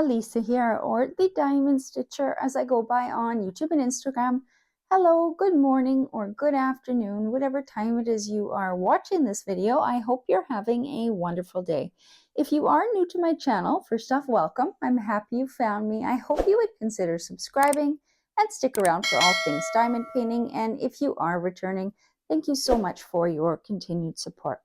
Lisa here, or the Diamond Stitcher as I go by on YouTube and Instagram. Hello, good morning or good afternoon, whatever time it is you are watching this video. I hope you're having a wonderful day. If you are new to my channel, first off, welcome. I'm happy you found me. I hope you would consider subscribing and stick around for all things diamond painting. And if you are returning, thank you so much for your continued support.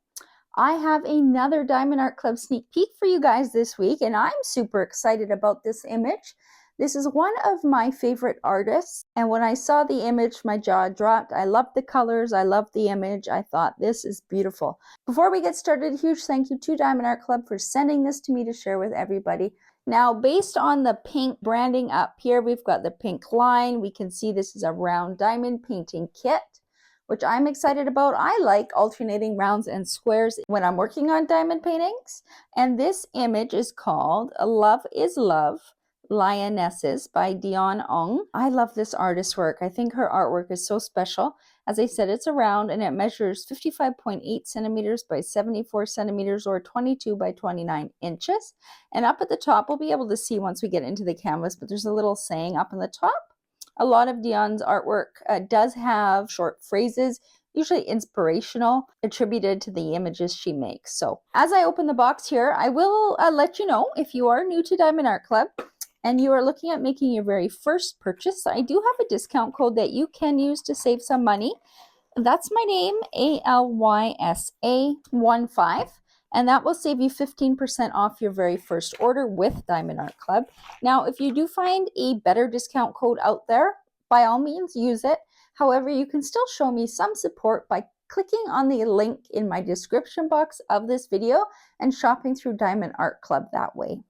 I have another Diamond Art Club sneak peek for you guys this week, and I'm super excited about this image. This is one of my favorite artists, and when I saw the image, my jaw dropped. I love the colors, I love the image. I thought this is beautiful. Before we get started, a huge thank you to Diamond Art Club for sending this to me to share with everybody. Now, based on the pink branding up here, we've got the pink line. We can see this is a round diamond painting kit, which I'm excited about. I like alternating rounds and squares when I'm working on diamond paintings. And this image is called Love is Love, Lionesses by Dion Ong. I love this artist's work. I think her artwork is so special. As I said, it's a round and it measures 55.8 centimeters by 74 centimeters or 22 by 29 inches. And up at the top, we'll be able to see once we get into the canvas, but there's a little saying up in the top. A lot of Dion's artwork does have short phrases, usually inspirational, attributed to the images she makes. So as I open the box here, I will let you know if you are new to Diamond Art Club and you are looking at making your very first purchase, I do have a discount code that you can use to save some money. That's my name, ALYSA15. And that will save you 15% off your very first order with Diamond Art Club. Now, if you do find a better discount code out there, by all means use it. However, you can still show me some support by clicking on the link in my description box of this video and shopping through Diamond Art Club that way.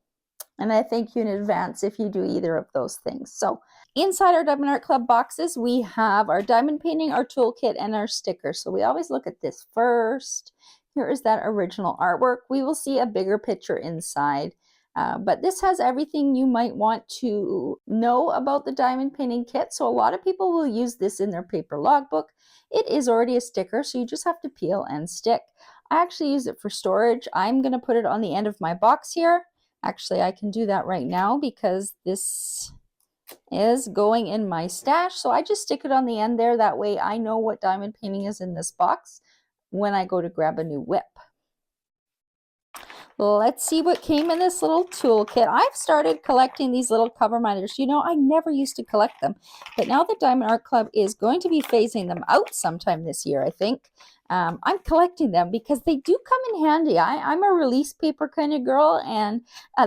And I thank you in advance if you do either of those things. So inside our Diamond Art Club boxes, we have our diamond painting, our toolkit, and our sticker. So we always look at this first. Here is that original artwork. We will see a bigger picture inside. But this has everything you might want to know about the diamond painting kit. So a lot of people will use this in their paper logbook. It is already a sticker, so you just have to peel and stick. I actually use it for storage. I'm going to put it on the end of my box here. Actually, I can do that right now because this is going in my stash. So I just stick it on the end there. That way I know what diamond painting is in this box when I go to grab a new whip. Let's see what came in this little toolkit. I've started collecting these little cover minders. You know, I never used to collect them, but now the Diamond Art Club is going to be phasing them out sometime this year, I think. I'm collecting them because they do come in handy. I'm a release paper kind of girl, and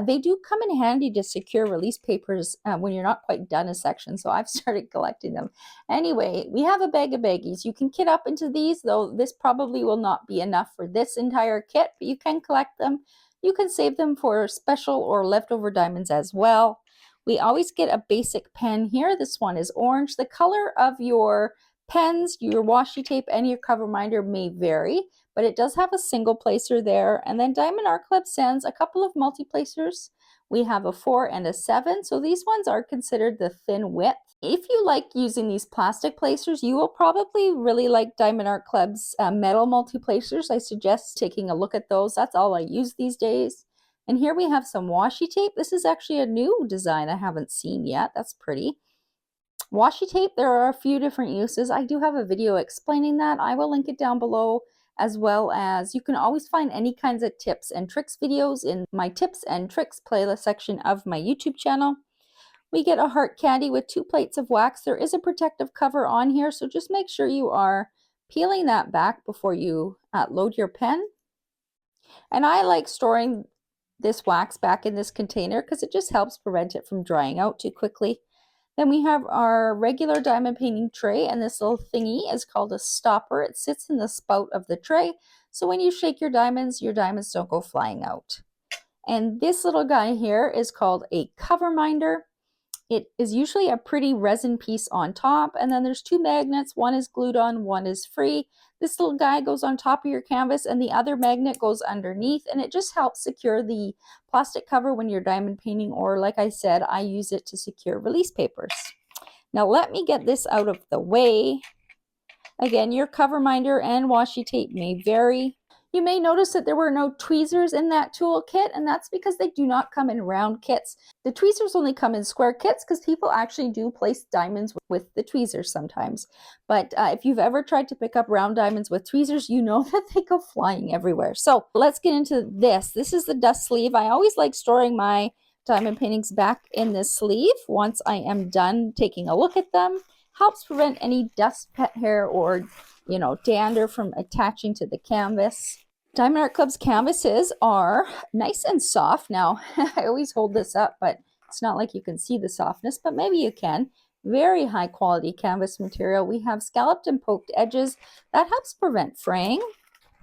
they do come in handy to secure release papers when you're not quite done a section. So I've started collecting them. Anyway, we have a bag of baggies. You can kit up into these, though this probably will not be enough for this entire kit, but you can collect them. You can save them for special or leftover diamonds as well. We always get a basic pen here. This one is orange. The color of your pens, your washi tape, and your cover minder may vary, but it does have a single placer there. And then Diamond Art Club sends a couple of multi-placers. We have a 4 and a 7, so these ones are considered the thin width. If you like using these plastic placers, you will probably really like Diamond Art Club's metal multi-placers. I suggest taking a look at those. That's all I use these days. And here we have some washi tape. This is actually a new design I haven't seen yet. That's pretty. Washi tape, there are a few different uses. I do have a video explaining that. I will link it down below, as well as you can always find any kinds of tips and tricks videos in my tips and tricks playlist section of my YouTube channel. We get a heart candy with 2 plates of wax. There is a protective cover on here, so just make sure you are peeling that back before you load your pen. And I like storing this wax back in this container because it just helps prevent it from drying out too quickly. Then we have our regular diamond painting tray, and this little thingy is called a stopper. It sits in the spout of the tray, so when you shake your diamonds don't go flying out. And this little guy here is called a cover minder. It is usually a pretty resin piece on top, and then there's 2 magnets. One is glued on, one is free. This little guy goes on top of your canvas, and the other magnet goes underneath, and it just helps secure the plastic cover when you're diamond painting, or like I said, I use it to secure release papers. Now let me get this out of the way. Again, your cover minder and washi tape may vary. You may notice that there were no tweezers in that toolkit, and that's because they do not come in round kits. The tweezers only come in square kits because people actually do place diamonds with the tweezers sometimes. But if you've ever tried to pick up round diamonds with tweezers, you know that they go flying everywhere. So let's get into this. This is the dust sleeve. I always like storing my diamond paintings back in this sleeve once I am done taking a look at them. Helps prevent any dust, pet hair, or dander from attaching to the canvas. Diamond Art Club's canvases are nice and soft. Now, I always hold this up, but it's not like you can see the softness, but maybe you can. Very high quality canvas material. We have scalloped and poked edges. That helps prevent fraying.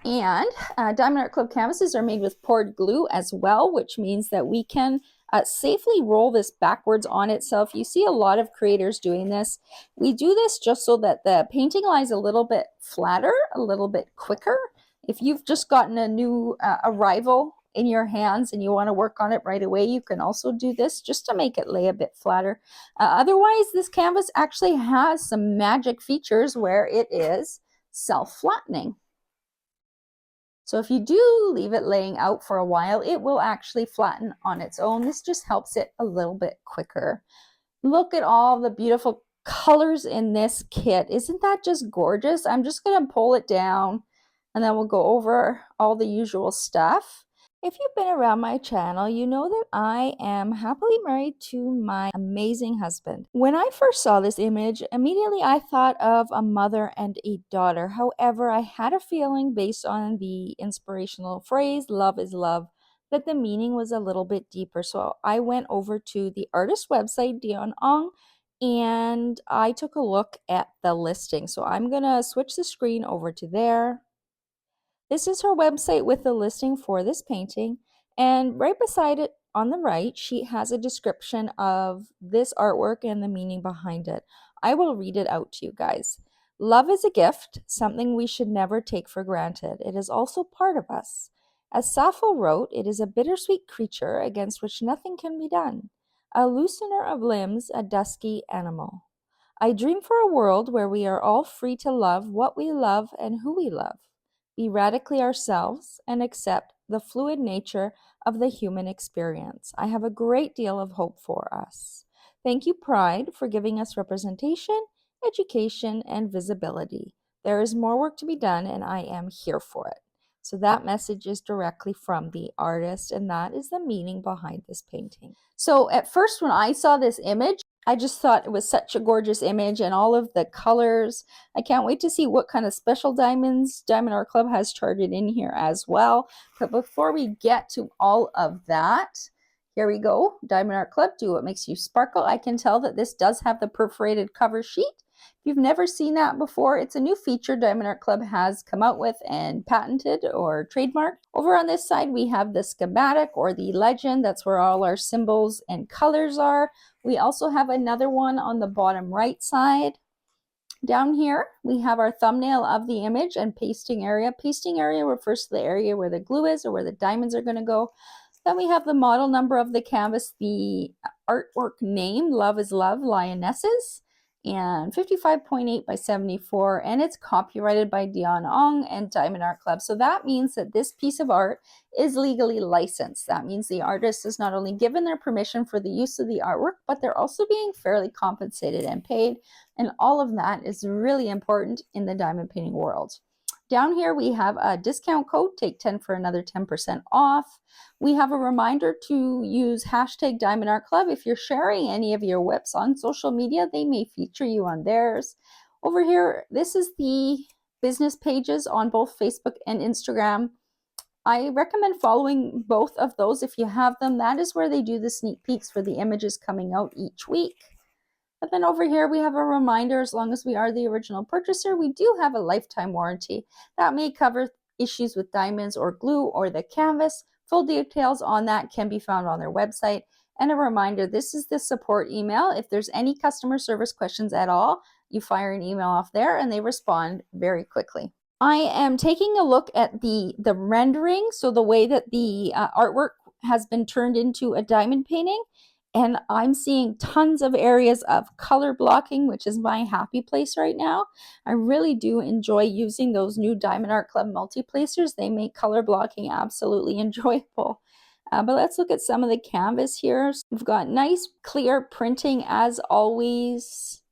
And Diamond Art Club canvases are made with poured glue as well, which means that we can safely roll this backwards on itself. You see a lot of creators doing this. We do this just so that the painting lies a little bit flatter, a little bit quicker. If you've just gotten a new arrival in your hands and you want to work on it right away, you can also do this just to make it lay a bit flatter. Otherwise, this canvas actually has some magic features where it is self-flattening. So if you do leave it laying out for a while, it will actually flatten on its own. This just helps it a little bit quicker. Look at all the beautiful colors in this kit. Isn't that just gorgeous? I'm just going to pull it down and then we'll go over all the usual stuff. If you've been around my channel, you know that I am happily married to my amazing husband. When I first saw this image, immediately I thought of a mother and a daughter. However, I had a feeling based on the inspirational phrase, love is love, that the meaning was a little bit deeper. So I went over to the artist website, Dion Ong, and I took a look at the listing. So I'm going to switch the screen over to there. This is her website with the listing for this painting, and right beside it on the right, she has a description of this artwork and the meaning behind it. I will read it out to you guys. Love is a gift, something we should never take for granted. It is also part of us. As Sappho wrote, it is a bittersweet creature against which nothing can be done, a loosener of limbs, a dusky animal. I dream for a world where we are all free to love what we love and who we love, be radically ourselves, and accept the fluid nature of the human experience. I have a great deal of hope for us. Thank you, Pride, for giving us representation, education, and visibility. There is more work to be done, and I am here for it. So that message is directly from the artist, and that is the meaning behind this painting. So at first, when I saw this image, I just thought it was such a gorgeous image and all of the colors. I can't wait to see what kind of special diamonds Diamond Art Club has charted in here as well. But before we get to all of that, here we go. Diamond Art Club, do what makes you sparkle. I can tell that this does have the perforated cover sheet. If you've never seen that before, it's a new feature Diamond Art Club has come out with and patented or trademarked. Over on this side, we have the schematic or the legend. That's where all our symbols and colors are. We also have another one on the bottom right side. Down here, we have our thumbnail of the image and pasting area. Pasting area refers to the area where the glue is or where the diamonds are going to go. Then we have the model number of the canvas, the artwork name, Love is Love, Lionesses, and 55.8 by 74, and it's copyrighted by Dion Ong and Diamond Art Club. So that means that this piece of art is legally licensed. That means the artist is not only given their permission for the use of the artwork, but they're also being fairly compensated and paid, and all of that is really important in the diamond painting world. Down here, we have a discount code, take 10 for another 10% off. We have a reminder to use hashtag Diamond Art Club. If you're sharing any of your whips on social media, they may feature you on theirs. Over here, this is the business pages on both Facebook and Instagram. I recommend following both of those if you have them. That is where they do the sneak peeks for the images coming out each week. But then over here, we have a reminder, as long as we are the original purchaser, we do have a lifetime warranty. That may cover issues with diamonds or glue or the canvas. Full details on that can be found on their website. And a reminder, this is the support email. If there's any customer service questions at all, you fire an email off there and they respond very quickly. I am taking a look at the rendering, so the way that the artwork has been turned into a diamond painting. And I'm seeing tons of areas of color blocking, which is my happy place right now. I really do enjoy using those new Diamond Art Club multi-placers. They make color blocking absolutely enjoyable. But let's look at some of the canvas here. We've got nice clear printing as always.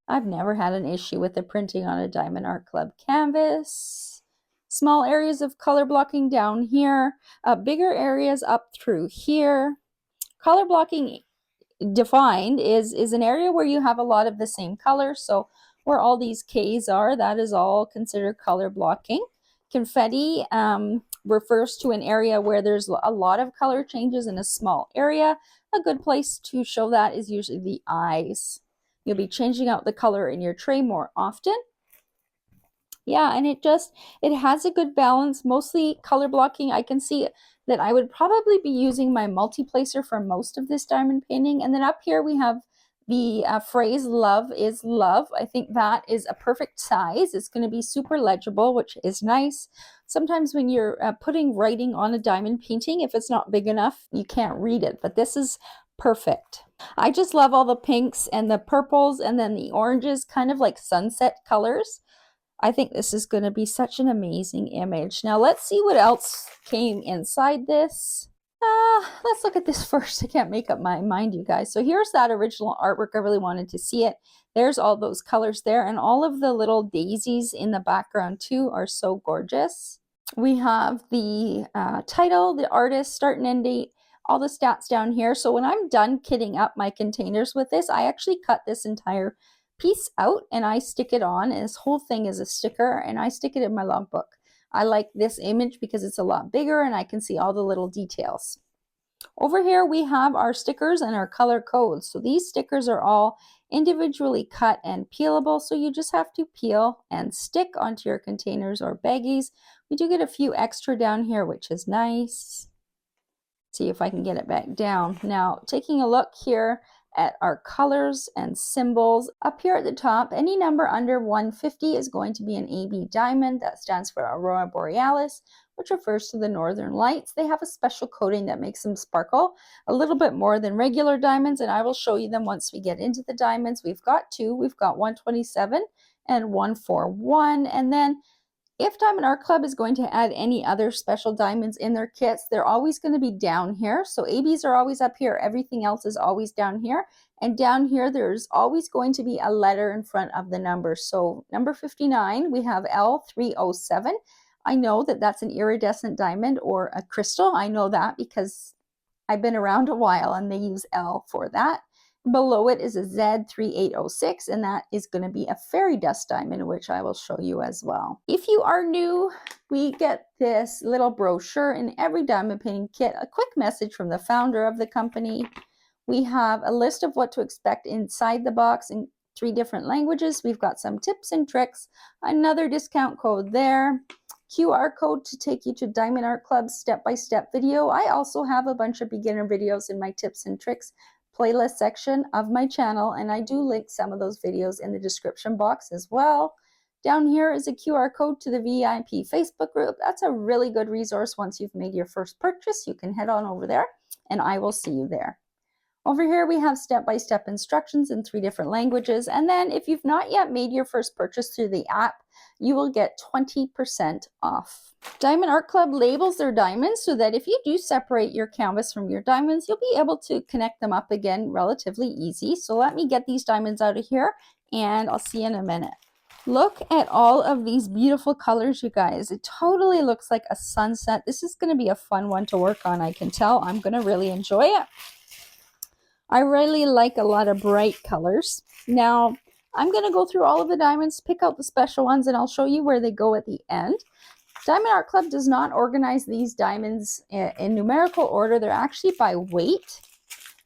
I've never had an issue with the printing on a Diamond Art Club canvas. Small areas of color blocking down here, bigger areas up through here. Color blocking defined is an area where you have a lot of the same color. So where all these K's are, that is all considered color blocking. Confetti refers to an area where there's a lot of color changes in a small area. A good place to show that is usually the eyes. You'll be changing out the color in your tray more often. Yeah, and it has a good balance, mostly color blocking. I can see that I would probably be using my multi-placer for most of this diamond painting. And then up here we have the phrase "love is love." I think that is a perfect size. It's going to be super legible, which is nice. Sometimes when you're putting writing on a diamond painting, if it's not big enough, you can't read it, but this is perfect. I just love all the pinks and the purples and then the oranges, kind of like sunset colors. I think this is going to be such an amazing image. Now let's see what else came inside this. Let's look at this first. I can't make up my mind, you guys. So here's that original artwork. I really wanted to see it. There's all those colors there, and all of the little daisies in the background too are so gorgeous. We have the title, the artist, start and end date, all the stats down here. So when I'm done kitting up my containers with this, I actually cut this entire piece out and I stick it on, and this whole thing is a sticker, and I stick it in my logbook. I like this image because it's a lot bigger and I can see all the little details. Over here we have our stickers and our color codes. So these stickers are all individually cut and peelable, so you just have to peel and stick onto your containers or baggies. We do get a few extra down here, which is nice. See if I can get it back down. Now, taking a look here at our colors and symbols. Up here at the top, any number under 150 is going to be an AB diamond. That stands for Aurora Borealis, which refers to the northern lights. They have a special coating that makes them sparkle a little bit more than regular diamonds, and I will show you them once we get into the diamonds. We've got two. We've got 127 and 141, and then if Diamond Art Club is going to add any other special diamonds in their kits, they're always going to be down here. So ABs are always up here. Everything else is always down here. And down here, there's always going to be a letter in front of the number. So number 59, we have L307. I know that that's an iridescent diamond or a crystal. I know that because I've been around a while and they use L for that. Below it is a Z3806, and that is going to be a fairy dust diamond, which I will show you as well. If you are new, we get this little brochure in every diamond painting kit, a quick message from the founder of the company. We have a list of what to expect inside the box in 3 different languages. We've got some tips and tricks, another discount code there, QR code to take you to Diamond Art Club's step-by-step video. I also have a bunch of beginner videos in my tips and tricks playlist section of my channel, and I do link some of those videos in the description box as well. Down here is a QR code to the VIP Facebook group. That's a really good resource. Once you've made your first purchase, you can head on over there and I will see you there. Over here we have step-by-step instructions in 3 different languages, and then if you've not yet made your first purchase through the app, you will get 20% off. Diamond Art Club labels their diamonds so that if you do separate your canvas from your diamonds, you'll be able to connect them up again relatively easy. So let me get these diamonds out of here and I'll see you in a minute. Look at all of these beautiful colors, you guys. It totally looks like a sunset. This is going to be a fun one to work on. I can tell I'm going to really enjoy it. I really like a lot of bright colors. Now, I'm going to go through all of the diamonds, pick out the special ones, and I'll show you where they go at the end. Diamond Art Club does not organize these diamonds in numerical order. They're actually by weight.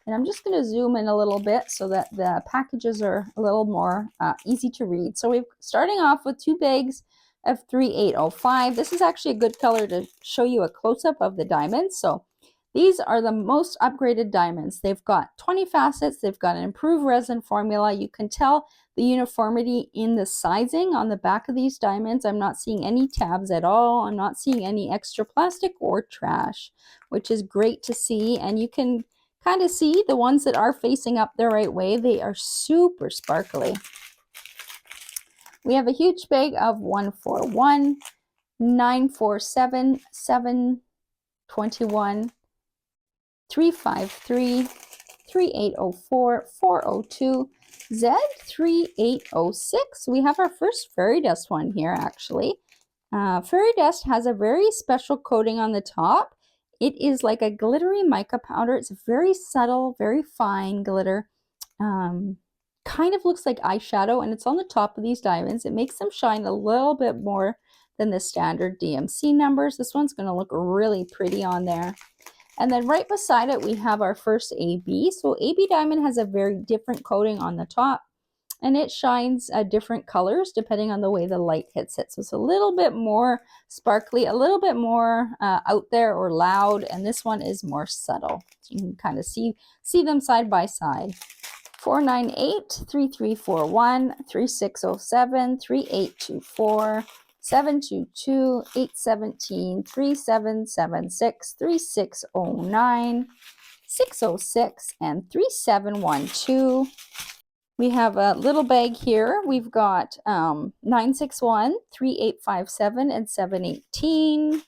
And I'm just going to zoom in a little bit so that the packages are a little more easy to read. So we're starting off with 2 bags of 3805. This is actually a good color to show you a close-up of the diamonds. So these are the most upgraded diamonds. They've got 20 facets. They've got an improved resin formula. You can tell the uniformity in the sizing on the back of these diamonds. I'm not seeing any tabs at all. I'm not seeing any extra plastic or trash, which is great to see. And you can kind of see the ones that are facing up the right way. They are super sparkly. We have a huge bag of 141, 947, 721, 353, 3804, 402, Z3806. We have our first fairy dust one here, actually. Fairy dust has a very special coating on the top. It is like a glittery mica powder. It's very subtle, very fine glitter. Kind of looks like eyeshadow, and it's on the top of these diamonds. It makes them shine a little bit more than the standard DMC numbers. This one's going to look really pretty on there. And then right beside it, we have our first AB. So AB diamond has a very different coating on the top, and it shines different colors depending on the way the light hits it. So it's a little bit more sparkly, a little bit more out there or loud, and this one is more subtle. So you can kind of see them side by side. 498, 3341, 3607, 3824, 722, 817, 3776, 3609, 606, and 3712. We have a little bag here. We've got 961, 3857, and 718.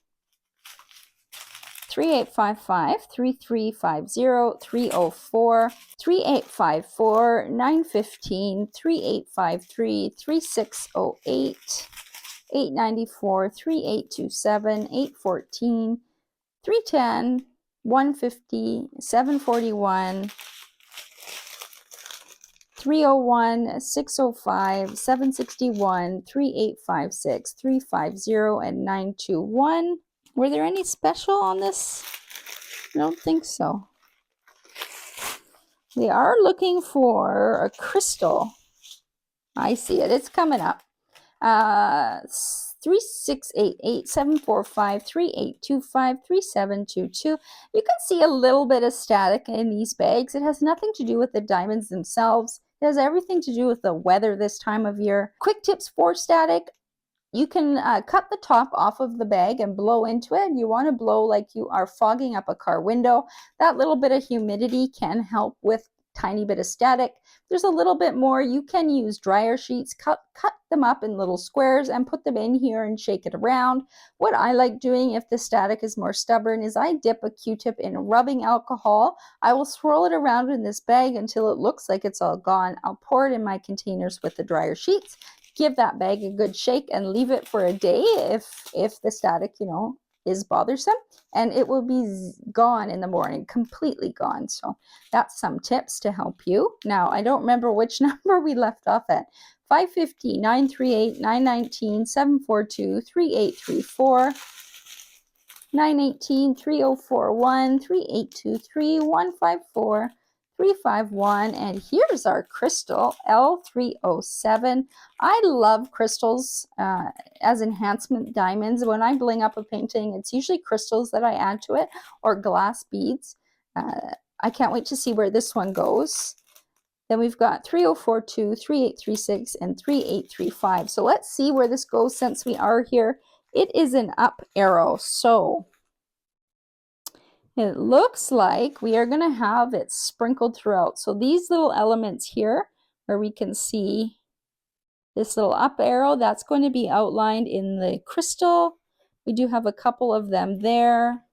3855, 3350, 304, 3854, 915, 3853, 3608, 894, 3827, 814, 310, 150, 741, 301, 605, 761, 3856, 350, and 921. Were there any special on this? I don't think so. We are looking for a crystal. I see it. It's coming up. 3688, 745, 3825, 3722. You can see a little bit of static in these bags. It has nothing to do with the diamonds themselves. It has everything to do with the weather this time of year. Quick tips for static. You can cut the top off of the bag and blow into it. You want to blow like you are fogging up a car window. That little bit of humidity can help with tiny bit of static. There's a little bit more. You can use dryer sheets, cut them up in little squares and put them in here and shake it around. What I like doing if the static is more stubborn is I dip a Q-tip in rubbing alcohol. I will swirl it around in this bag until it looks like it's all gone. I'll pour it in my containers with the dryer sheets. Give that bag a good shake and leave it for a day if the static, is bothersome, and it will be gone in the morning, completely gone. So that's some tips to help you. Now, I don't remember which number we left off at. 550, 938, 919, 742, 3834, 918, 3041, 3823, 154, 351, and here's our crystal, L307. I love crystals as enhancement diamonds. When I bling up a painting, it's usually crystals that I add to it, or glass beads. I can't wait to see where this one goes. Then we've got 3042, 3836, and 3835. So let's see where this goes since we are here. It is an up arrow, so it looks like we are going to have it sprinkled throughout. So these little elements here, where we can see this little up arrow, that's going to be outlined in the crystal. We do have a couple of them there.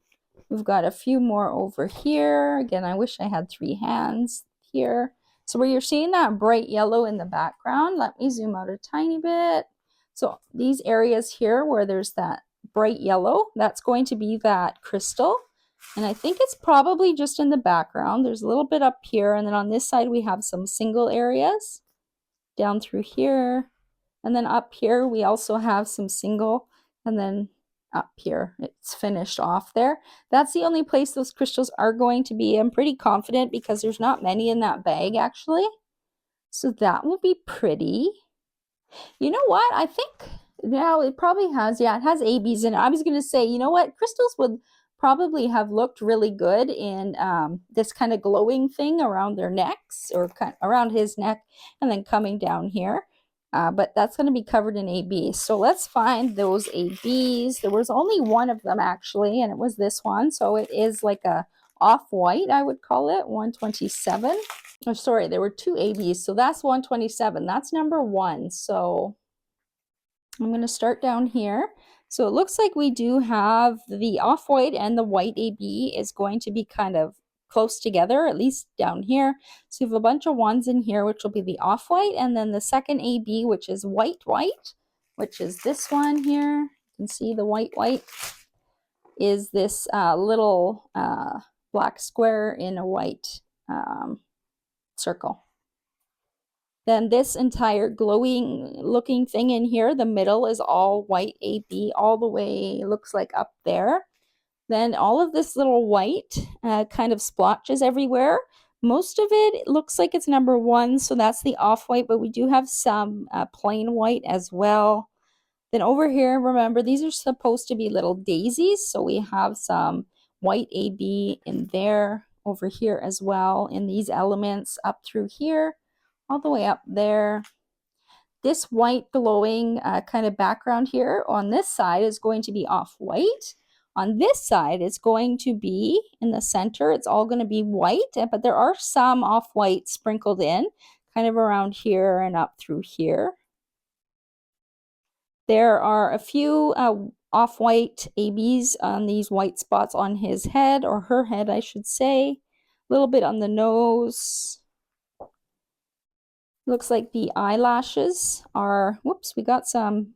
We've got a few more over here. Again, I wish I had 3 hands here. So where you're seeing that bright yellow in the background, let me zoom out a tiny bit. So these areas here where there's that bright yellow, that's going to be that crystal. And I think it's probably just in the background. There's a little bit up here, and then on this side we have some single areas down through here. And then up here we also have some single, and then up here it's finished off there. That's the only place those crystals are going to be. I'm pretty confident because there's not many in that bag actually. So that will be pretty. You know what? I think now it probably has, yeah, it has ABs in it. I was going to say, you know what? Crystals would probably have looked really good in this kind of glowing thing around their necks, or around his neck and then coming down here. But that's going to be covered in AB. So let's find those ABs. There was only one of them actually, and it was this one. So it is like a off-white, I would call it, 127. Oh, sorry, there were two ABs, so that's 127. That's number 1. So I'm going to start down here. So it looks like we do have the off-white and the white AB is going to be kind of close together, at least down here. So we have a bunch of ones in here, which will be the off-white, and then the second AB, which is white, which is this one here. You can see the white, is this little black square in a white circle. Then this entire glowing looking thing in here, the middle is all white AB all the way, looks like up there. Then all of this little white kind of splotches everywhere. Most of it looks like it's number 1, so that's the off-white, but we do have some plain white as well. Then over here, remember, these are supposed to be little daisies, so we have some white AB in there, over here as well, in these elements up through here, all the way up there. This white glowing kind of background here on this side is going to be off-white. On this side, it's going to be in the center. It's all going to be white, but there are some off-white sprinkled in, kind of around here and up through here. There are a few off-white ABs on these white spots on his head, or her head, I should say. A little bit on the nose. Looks like the eyelashes are, whoops, we got some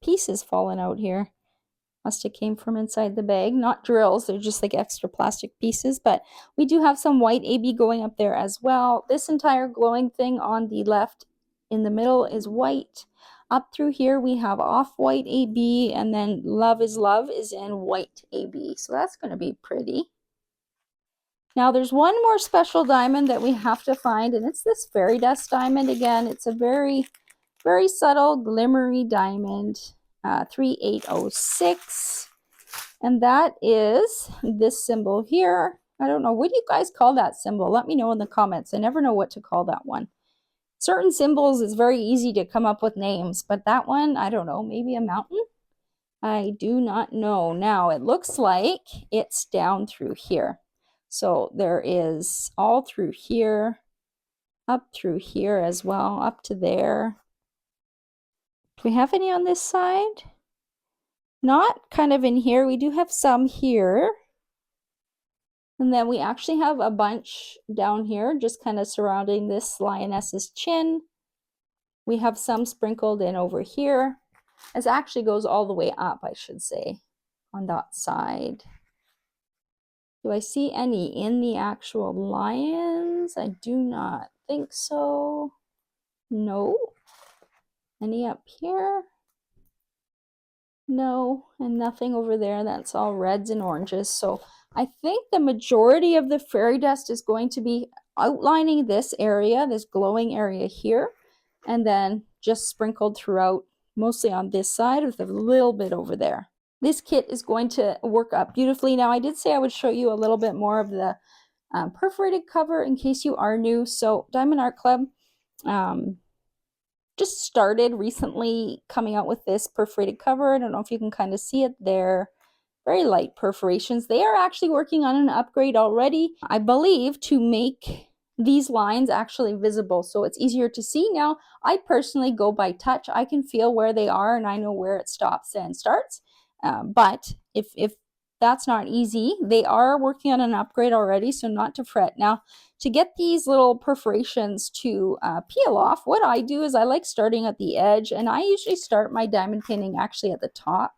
pieces falling out here. Must have came from inside the bag. Not drills, they're just like extra plastic pieces, but we do have some white AB going up there as well. This entire glowing thing on the left in the middle is white. Up through here we have off-white AB, and then Love is Love is in white AB. So that's going to be pretty. Now there's one more special diamond that we have to find, and it's this fairy dust diamond again. It's a very, very subtle glimmery diamond, 3806. And that is this symbol here. I don't know, what do you guys call that symbol? Let me know in the comments. I never know what to call that one. Certain symbols is very easy to come up with names, but that one, I don't know, maybe a mountain? I do not know. Now it looks like it's down through here. So there is all through here, up through here as well, up to there. Do we have any on this side? Not kind of in here. We do have some here. And then we actually have a bunch down here, just kind of surrounding this lioness's chin. We have some sprinkled in over here. This actually goes all the way up, I should say, on that side. Do I see any in the actual lions? I do not think so. No. Any up here? No, and nothing over there. That's all reds and oranges. So I think the majority of the fairy dust is going to be outlining this area, this glowing area here, and then just sprinkled throughout, mostly on this side with a little bit over there. This kit is going to work up beautifully. Now, I did say I would show you a little bit more of the perforated cover in case you are new. So Diamond Art Club just started recently coming out with this perforated cover. I don't know if you can kind of see it there. Very light perforations. They are actually working on an upgrade already, I believe, to make these lines actually visible so it's easier to see. Now, I personally go by touch. I can feel where they are and I know where it stops and starts. But if that's not easy, they are working on an upgrade already, so not to fret. Now, to get these little perforations to peel off, what I do is I like starting at the edge, and I usually start my diamond painting actually at the top.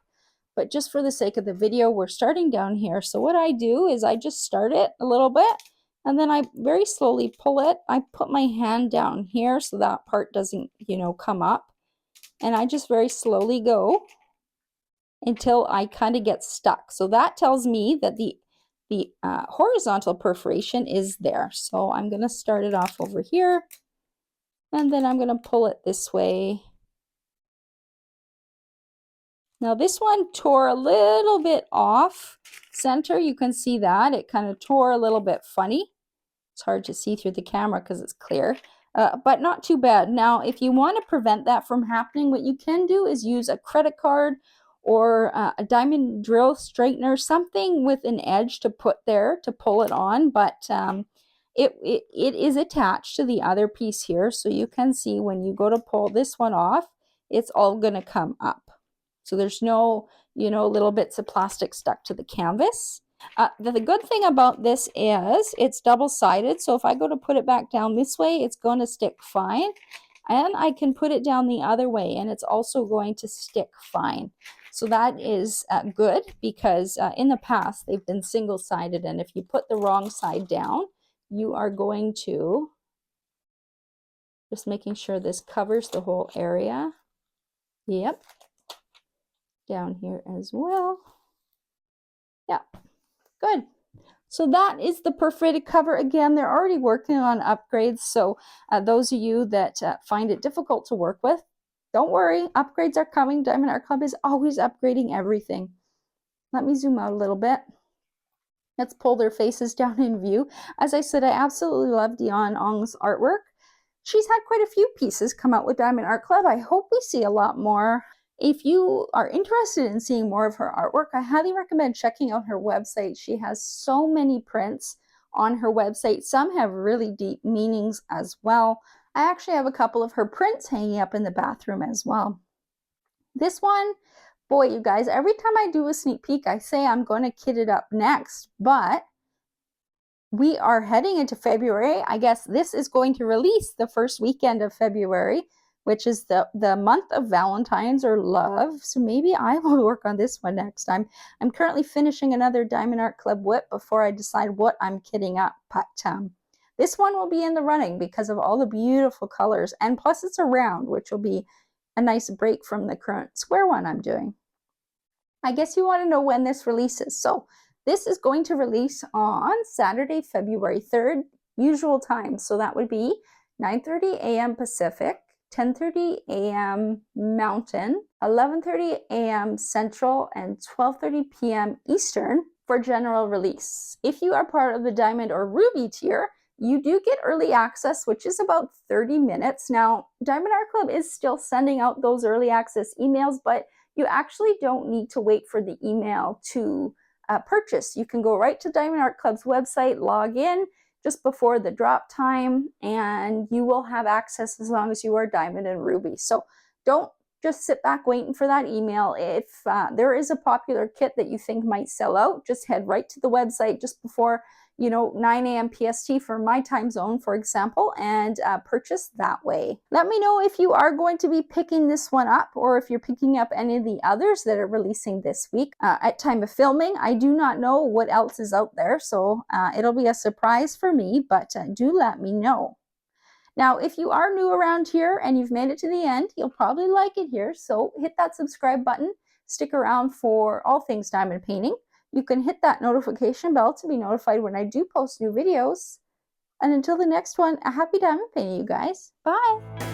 But just for the sake of the video, we're starting down here. So what I do is I just start it a little bit, and then I very slowly pull it. I put my hand down here so that part doesn't, come up. And I just very slowly go until I kind of get stuck. So that tells me that the horizontal perforation is there. So I'm going to start it off over here, and then I'm going to pull it this way. Now this one tore a little bit off center. You can see that. It kind of tore a little bit funny. It's hard to see through the camera because it's clear, but not too bad. Now, if you want to prevent that from happening, what you can do is use a credit card or a diamond drill straightener, something with an edge to put there to pull it on, but it is attached to the other piece here, so you can see when you go to pull this one off, it's all going to come up. So there's no, little bits of plastic stuck to the canvas. The good thing about this is it's double-sided, so if I go to put it back down this way, it's going to stick fine. And I can put it down the other way, and it's also going to stick fine. So that is good, because in the past, they've been single-sided, and if you put the wrong side down, you are going to, just making sure this covers the whole area. Yep. Down here as well. Yeah, good. So that is the perforated cover. Again, they're already working on upgrades, so those of you that find it difficult to work with, don't worry, upgrades are coming. Diamond Art Club is always upgrading everything. Let me zoom out a little bit. Let's pull their faces down in view. As I said, I absolutely love Dion Ong's artwork. She's had quite a few pieces come out with Diamond Art Club. I hope we see a lot more. If you are interested in seeing more of her artwork, I highly recommend checking out her website. She has so many prints on her website. Some have really deep meanings as well. I actually have a couple of her prints hanging up in the bathroom as well. This one, boy, you guys, every time I do a sneak peek, I say I'm going to kit it up next, but we are heading into February. I guess this is going to release the first weekend of February, which is the month of Valentine's or love. So maybe I will work on this one next. I'm currently finishing another Diamond Art Club whip before I decide what I'm kitting up. But this one will be in the running because of all the beautiful colors. And plus it's a round, which will be a nice break from the current square one I'm doing. I guess you want to know when this releases. So this is going to release on Saturday, February 3rd, usual time. So that would be 9:30 a.m. Pacific, 10:30 a.m. Mountain, 11:30 a.m. Central, and 12:30 p.m. Eastern for general release. If you are part of the Diamond or Ruby tier, you do get early access, which is about 30 minutes. Now, Diamond Art Club is still sending out those early access emails, but you actually don't need to wait for the email to purchase. You can go right to Diamond Art Club's website, log in just before the drop time, and you will have access as long as you are Diamond and Ruby. So don't just sit back waiting for that email. If there is a popular kit that you think might sell out, just head right to the website just before 9 a.m. PST for my time zone, for example, and purchase that way. Let me know if you are going to be picking this one up or if you're picking up any of the others that are releasing this week. At time of filming, I do not know what else is out there, so it'll be a surprise for me, but do let me know. Now, if you are new around here and you've made it to the end, you'll probably like it here, so hit that subscribe button. Stick around for all things diamond painting. You can hit that notification bell to be notified when I do post new videos. And until the next one, a happy diamond painting, you guys. Bye!